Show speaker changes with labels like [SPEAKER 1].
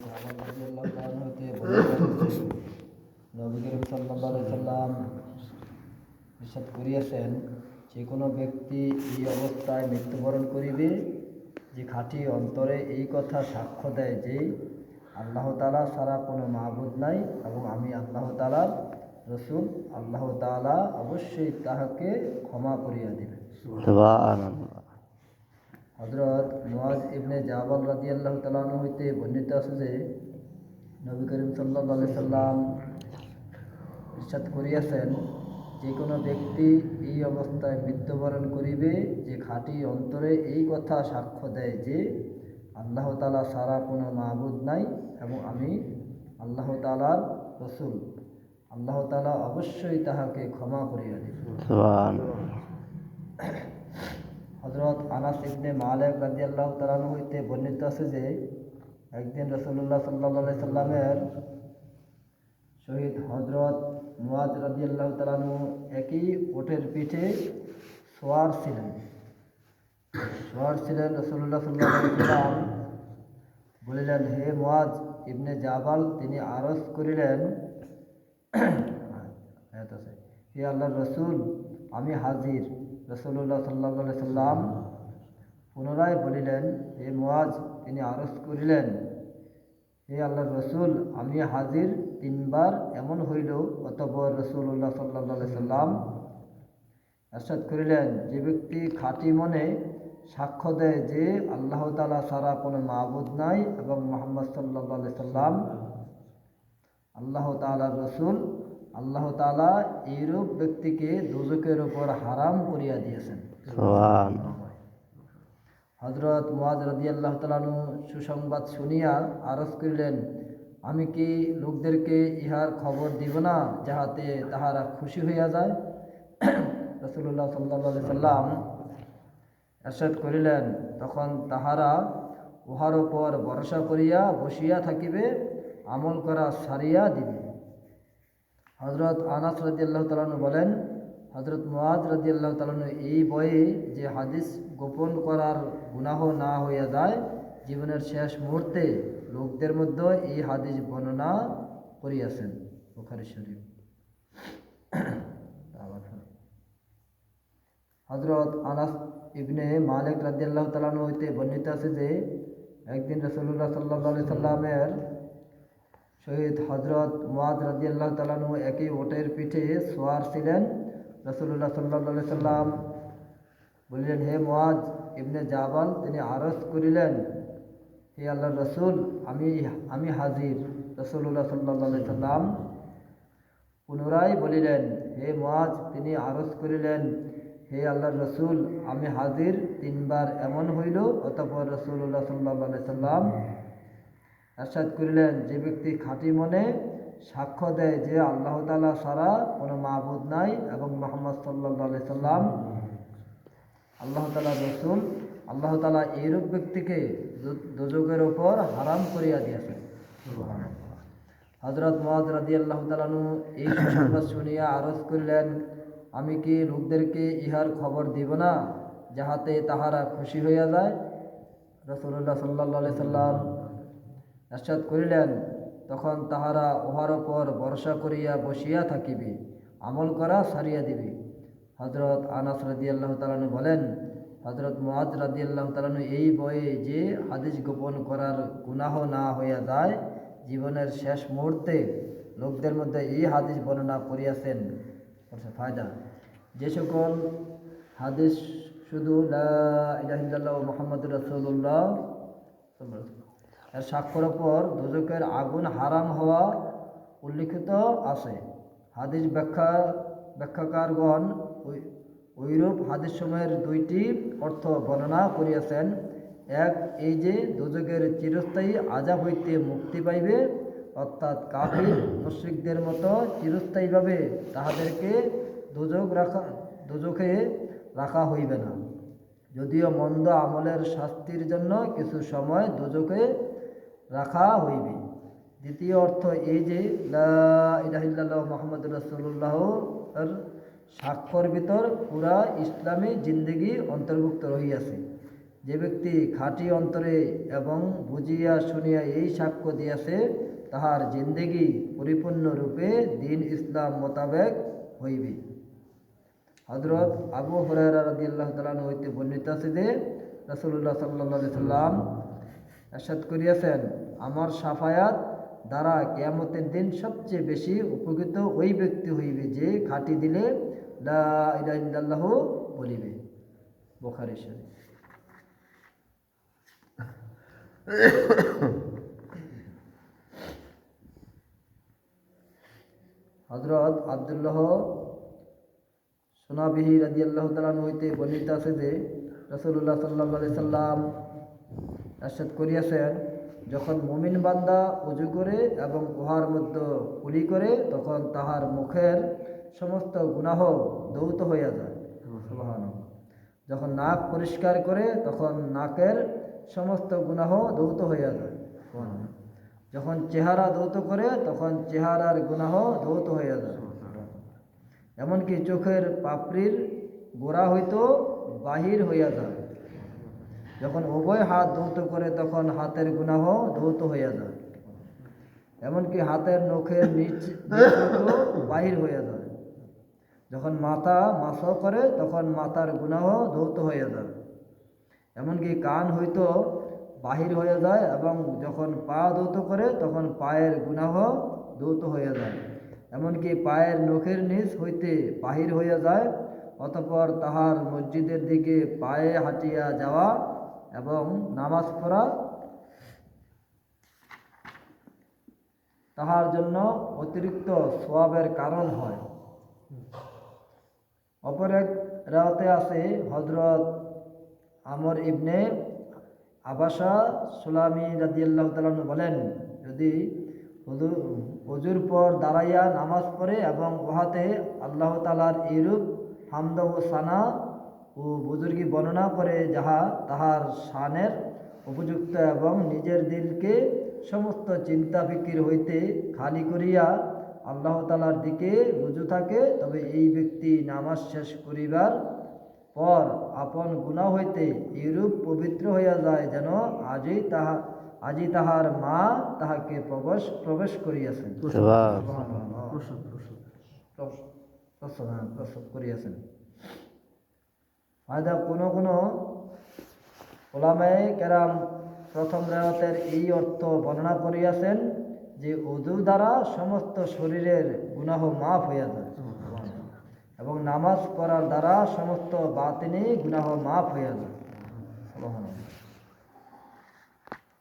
[SPEAKER 1] নবী করিম সাল্লাল্লাহু আলাইহি সাল্লাম ইরশাদ করিয়াছেন, যে কোনো ব্যক্তি এই অবস্থায় মৃত্যুবরণ করিবে যে খাঁটি অন্তরে এই কথা সাক্ষ্য দেয় যে আল্লাহ তাআলা ছাড়া কোনো মাবুদ নাই এবং আমি আল্লাহ তাআলার রসুল, আল্লাহ তাআলা অবশ্যই তাহাকে ক্ষমা করিয়া দিবেন। সুবহানাল্লাহ। হযরত মুআয ইবনে জাবাল রাদিয়াল্লাহু তাআলা আনহু হইতে বর্ণিত আছে যে নবী করিম সাল্লাল্লাহু আলাইহি সাল্লাম ইরশাদ করিয়াছেন, যে কোনো ব্যক্তি এই অবস্থায় মৃত্যুবরণ করিবে যে খাঁটি অন্তরে এই কথা সাক্ষ্য দেয় যে আল্লাহ তাআলা ছাড়া কোনো মাবুদ নাই এবং আমি আল্লাহ তাআলার রসুল, আল্লাহ তাআলা অবশ্যই তাহাকে ক্ষমা করিয়া দিবেন। হযরত আনাস ইবনে মালিক রাদিয়াল্লাহু তাআলা আনহু হইতে বর্ণিত আছে যে একদিন রাসূলুল্লাহ সাল্লাল্লাহু আলাইহি সাল্লামের শহীদ হযরত মুআয রাদিয়াল্লাহু তাআলা আনহু একই ওটের পিঠে সওয়ার ছিলেন। রাসূলুল্লাহ সাল্লাল্লাহু আলাইহি সাল্লাম বলিলেন, হে মুআয ইবনে জাবাল, তিনি আরজ করিলেন, হে আল্লাহর রসুল, আমি হাজির। রাসূলুল্লাহ সাল্লাল্লাহু আলাইহি সাল্লাম পুনরায় বলিলেন, হে মুআয, তিনি আরজ করিলেন, হে আল্লাহর রসুল, আমি হাজির। তিনবার এমন হইল। অতঃপর রাসূলুল্লাহ সাল্লাল্লাহু আলাইহি সাল্লাম ইরশাদ করিলেন, যে ব্যক্তি খাঁটি মনে সাক্ষ্য দেয় যে আল্লাহ তাআলা ছাড়া কোনো মাবুদ নাই এবং মুহাম্মদ সাল্লাল্লাহু আলাইহি সাল্লাম আল্লাহ তাআলার রসুল, আল্লাহ তাআলা এইরূপ ব্যক্তিকে দোজখের উপর হারাম করিয়া দিয়েছেন। হযরত মুআয রাদিয়াল্লাহু তাআলা আনহু সুসংবাদ শুনিয়া আরজ করিলেন, আমি কি লোকদেরকে ইহার খবর দিব না, যাহাতে তাহারা খুশি হইয়া যায়? রাসূলুল্লাহ সাল্লাল্লাহু আলাইহি সাল্লাম ইরশাদ করিলেন, তখন তাহারা উহার উপর ভরসা করিয়া বসিয়া থাকিবে, আমল করা ছাড়িয়া দিবে। হযরত আনাস রাদিয়াল্লাহু তাআলা আনহু বলেন, হযরত মুআয রাদিয়াল্লাহু তাআলা আনহু এই বয়ে যে হাদিস গোপন করার গুনাহ না হইয়া যায়, জীবনের শেষ মুহূর্তে লোকদের মধ্যে এই হাদিস বর্ণনা করিয়াছেন। বুখারী শরীফ। হযরত আনাস ইবনে মালিক রাদিয়াল্লাহু তাআলা আনহু হইতে বর্ণিত আছে যে একদিন রাসূলুল্লাহ সাল্লাল্লাহু আলাইহি সাল্লামের শহীদ হযরত মুআয রাদিয়াল্লাহু তাআলা আনহু একই ওটের পিঠে সওয়ার ছিলেন। রাসূলুল্লাহ সাল্লাল্লাহু আলাইহি সাল্লাম বলিলেন, হে মুআয ইবনে জাবাল, তিনি আরজ করিলেন, হে আল্লাহর রসুল, আমি হাজির। রাসূলুল্লাহ সাল্লাল্লাহু আলাইহি সাল্লাম পুনরায় বলিলেন, হে মুআয, তিনি আরজ করিলেন, হে আল্লাহর রসুল, আমি হাজির। তিনবার এমন হইল। অতঃপর রাসূলুল্লাহ সাল্লাল্লাহু আলাইহি সাল্লাম ইরশাদ করিলেন, যে ব্যক্তি খাঁটি মনে সাক্ষ্য দেয় যে আল্লাহ তাআলা ছাড়া কোনো মাবুদ নাই এবং মুহাম্মদ সাল্লাল্লাহু আলাইহি সাল্লাম আল্লাহ তাআলার রসুল, আল্লাহ তাআলা এইরূপ ব্যক্তিকে দোজখের উপর হারাম করিয়া দিয়েছেন। হযরত মুআয রাদিয়াল্লাহু তাআলা আনহু এই সংবাদ শুনিয়া আরজ করিলেন, আমি কি লোকদেরকে ইহার খবর দিব না, যাহাতে তাহারা খুশি হইয়া যায়? রাসূলুল্লাহ সাল্লাল্লাহু আলাইহি সাল্লাম ইরশাদ করিলেন, তখন তাহারা উহার উপর ভরসা করিয়া বসিয়া থাকিবে, আমল করা ছাড়িয়া দিবে। হযরত আনাস রাদিয়াল্লাহু তাআলা আনহু বলেন, হযরত মুআয রাদিয়াল্লাহু তাআলা আনহু এই বয়ে যে হাদিস গোপন করার গুনাহ না হইয়া যায়, জীবনের শেষ মুহূর্তে লোকদের মধ্যে এই হাদিস বর্ণনা করিয়াছেন। ফায়দা, যে সকল হাদিস শুধু লা ইলাহা ইল্লাল্লাহ মুহাম্মাদুর রাসূলুল্লাহ এর সাক্ষ্যর উপর দোজখের আগুন হারাম হওয়া উল্লিখিত আছে, হাদিস ব্যাখ্যাকারগণ ওইরূপ হাদিসসমূহের দুইটি অর্থ বর্ণনা করিয়াছেন। এক, এই যে দোজখের চিরস্থায়ী আযাব হইতে মুক্তি পাইবে, অর্থাৎ কাফির মুশরিকদের মতো চিরস্থায়ীভাবে তাহাদেরকে দোজখে রাখা হইবে না, যদিও মন্দ আমলের শাস্তির জন্য কিছু সময় দোজখে রাখা হইবে। দ্বিতীয় অর্থ এই যে লা ইলাহা ইল্লাল্লাহ মুহাম্মাদুর রাসূলুল্লাহ এর সাক্ষ্যর ভিতর পুরা ইসলামী জিন্দেগি অন্তর্ভুক্ত রহিয়াছে যে ব্যক্তি খাঁটি অন্তরে এবং বুঝিয়া শুনিয়া এই সাক্ষ্য দিয়াছে তাহার জিন্দেগি পরিপূর্ণরূপে দিন ইসলাম মোতাবেক হইবে। হযরত আবু হুরায়রা রাদিয়াল্লাহু তাআলা আনহু হইতে বর্ণিত আছে যে রাসূলুল্লাহ সাল্লাল্লাহু আলাইহি সাল্লাম ইরশাদ করিয়াছেন, আমার শাফায়াত দ্বারা কিয়ামতের দিন সবচেয়ে বেশি উপকৃত ওই ব্যক্তি হইবে যে খাঁটি দিলে লা ইলাহা ইল্লাল্লাহ বলিবে। বুখারী শরীফ। হযরত আব্দুল্লাহ সুনাবিহি রাদিয়াল্লাহু তাআলা আনহু হইতে বর্ণিত আছে যে রাসূলুল্লাহ সাল্লাল্লাহু আলাইহি সাল্লাম ইরশাদ করিয়াছেন, যখন মুমিন বান্দা ওযু করে এবং উহার মধ্যে কুলি করে তখন তাহার মুখের সমস্ত গুনাহ ধৌত হইয়া যায়। সুবহানাল্লাহ। যখন নাক পরিষ্কার করে তখন নাকের সমস্ত গুনাহ ধৌত হইয়া যায়। সুবহানাল্লাহ। যখন চেহারা ধৌত করে তখন চেহারার গুনাহ ধৌত হইয়া যায়। এমনকি চোখের পাপড়ির গোড়া হইতো বাহির হইয়া যায়। যখন উভয় হাত ধৌত করে তখন হাতের গুনাহ ধৌত হইয়া যায়। এমনকি হাতের নখের নিচ হইতো বাহির হইয়া যায়। যখন মাথা মাসহ করে তখন মাথার গুনাহ ধৌত হইয়া যায়। এমনকি কান হইতো বাহির হইয়া যায় এবং যখন পা ধৌত করে তখন পায়ের গুনাহ ধৌত হইয়া যায়। এমনকি পায়ের নখের নিচ হইতে বাহির হইয়া যায়। অতঃপর তাহার মসজিদের দিকে পায়ে হাঁটিয়া যাওয়া এবং নামাজ পড়া তাহার জন্য অতিরিক্ত সওয়াবের কারণ হয়। অপর এক রাওয়াতে আছে, হযরত আমর ইবনে আবাসা সুলামি রাদিয়াল্লাহু তাআলা আনহু বলেন, যদি ওযুর পর দাঁড়াইয়া নামাজ পড়ে এবং উহাতে আল্লাহ তাআলার এইরূপ হামদ ও সানা ও বুজুর্গি বর্ণনা করে যাহা তাহার শানের উপযুক্ত এবং নিজের দিলকে সমস্ত চিন্তা ফিকির হইতে খালি করিয়া আল্লাহ তাআলার দিকে রুজু থাকে, তবে এই ব্যক্তি নামাজ শেষ করিবার পর আপন গুনাহ হইতে এইরূপ পবিত্র হইয়া যায় যেন আজই তাহার মা তাহাকে প্রবেশ করিয়াছেন। প্রসব করিয়াছেন। হয়তো কোনো কোনো উলামায়ে কেরাম প্রথম রেওয়াতের এই অর্থ বর্ণনা করিয়াছেন যে ওযু দ্বারা সমস্ত শরীরের গুনাহ মাফ হইয়া যায় এবং নামাজ পড়ার দ্বারা সমস্ত বাতিনি গুনাহ মাফ হইয়া যায়। সুবহানাল্লাহ।